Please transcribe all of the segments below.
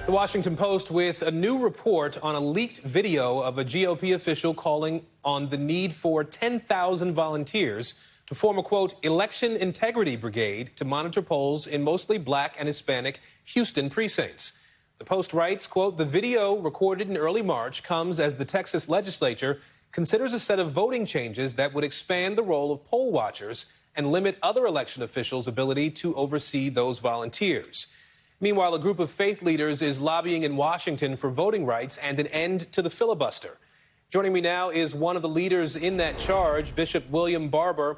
The Washington Post with a new report on a leaked video of a GOP official calling on the need for 10,000 volunteers to form a, quote, election integrity brigade to monitor polls in mostly black and Hispanic Houston precincts. The Post writes, quote, the video recorded in early March comes as the Texas legislature considers a set of voting changes that would expand the role of poll watchers and limit other election officials' ability to oversee those volunteers. Meanwhile, a group of faith leaders is lobbying in Washington for voting rights and an end to the filibuster. Joining me now is one of the leaders in that charge, Bishop William Barber.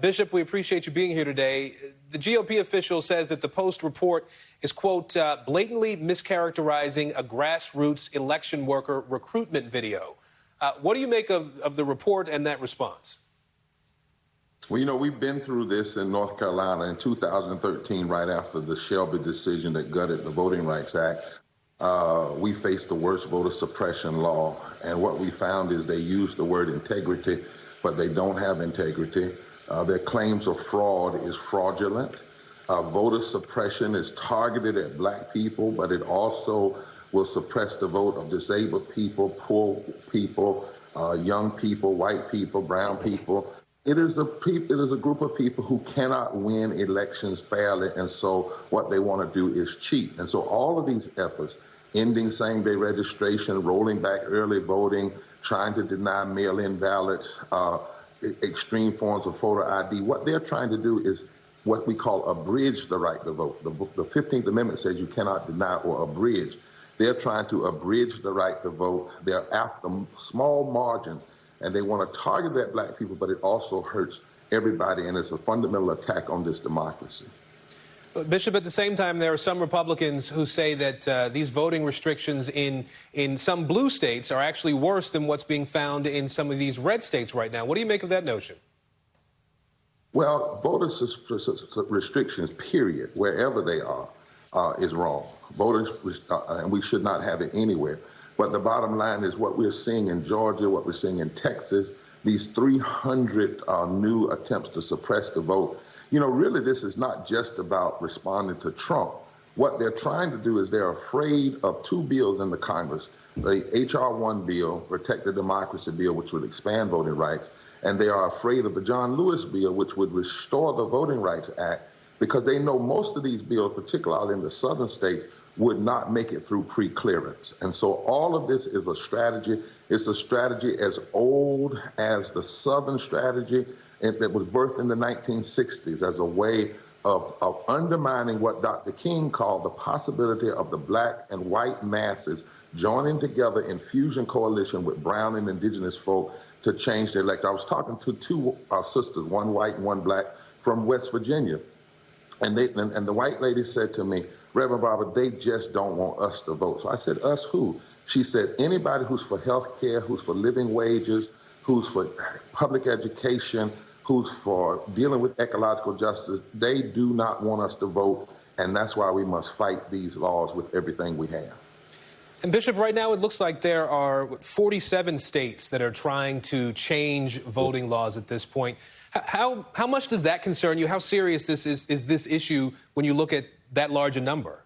Bishop, we appreciate you being here today. The GOP official says that the Post report is, quote, blatantly mischaracterizing a grassroots election worker recruitment video. What do you make of the report and that response? Well, you know, we've been through this in North Carolina in 2013, right after the Shelby decision that gutted the Voting Rights Act. We faced the worst voter suppression law. And what we found is they use the word integrity, but they don't have integrity. Their claims of fraud is fraudulent. Voter suppression is targeted at black people, but it also will suppress the vote of disabled people, poor people, young people, white people, brown people. It is a group of people who cannot win elections fairly, and so what they want to do is cheat. And so all of these efforts, ending same-day registration, rolling back early voting, trying to deny mail-in ballots, extreme forms of photo ID, what they're trying to do is what we call abridge the right to vote. The 15th Amendment says you cannot deny or abridge. They're trying to abridge the right to vote. They're after small margins. And they want to target that black people, but it also hurts everybody, and it's a fundamental attack on this democracy. Bishop, at the same time, there are some Republicans who say that these voting restrictions in some blue states are actually worse than what's being found in some of these red states right now. What do you make of that notion? Well, voter restrictions, period, wherever they are, is wrong. And we should not have it anywhere. But the bottom line is what we're seeing in Georgia, what we're seeing in Texas, these 300 new attempts to suppress the vote. You know, really, this is not just about responding to Trump. What they're trying to do is they're afraid of two bills in the Congress, the H.R. 1 bill, Protect the Democracy bill, which would expand voting rights, and they are afraid of the John Lewis bill, which would restore the Voting Rights Act, because they know most of these bills, particularly in the southern states, would not make it through pre-clearance. And so all of this is a strategy. It's a strategy as old as the Southern strategy that was birthed in the 1960s as a way of undermining what Dr. King called the possibility of the black and white masses joining together in fusion coalition with brown and indigenous folk to change the elect. I was talking to two sisters, one white and one black, from West Virginia. And the white lady said to me, Reverend Barber, they just don't want us to vote. So I said, us who? She said, anybody who's for health care, who's for living wages, who's for public education, who's for dealing with ecological justice, they do not want us to vote. And that's why we must fight these laws with everything we have. And Bishop, right now it looks like there are 47 states that are trying to change voting laws at this point. How much does that concern you? How serious is this issue when you look at that large a number?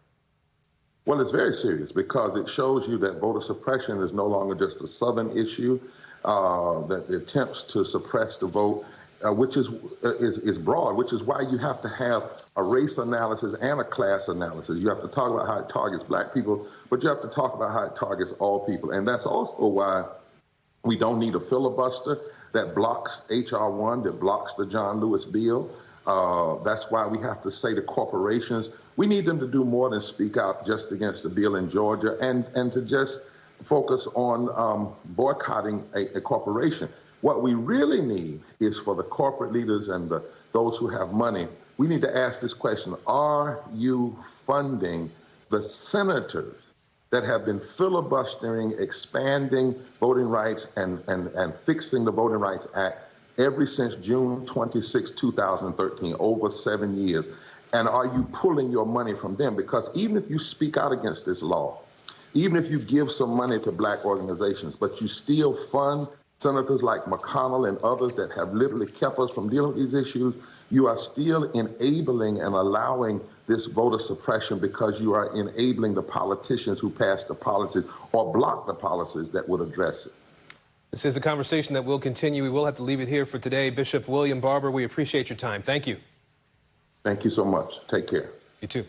Well, it's very serious because it shows you that voter suppression is no longer just a Southern issue, that the attempts to suppress the vote, which is broad, which is why you have to have a race analysis and a class analysis. You have to talk about how it targets black people, but you have to talk about how it targets all people. And that's also why we don't need a filibuster that blocks H.R. 1, that blocks the John Lewis bill. That's why we have to say to corporations, we need them to do more than speak out just against the bill in Georgia and to just focus on boycotting a corporation. What we really need is for the corporate leaders and those who have money, we need to ask this question, are you funding the senators that have been filibustering, expanding voting rights and fixing the Voting Rights Act ever since June 26, 2013, over 7 years? And are you pulling your money from them? Because even if you speak out against this law, even if you give some money to black organizations, but you still fund senators like McConnell and others that have literally kept us from dealing with these issues, you are still enabling and allowing this voter suppression because you are enabling the politicians who pass the policies or block the policies that would address it. This is a conversation that will continue. We will have to leave it here for today. Bishop William Barber, we appreciate your time. Thank you. Thank you so much. Take care. You too.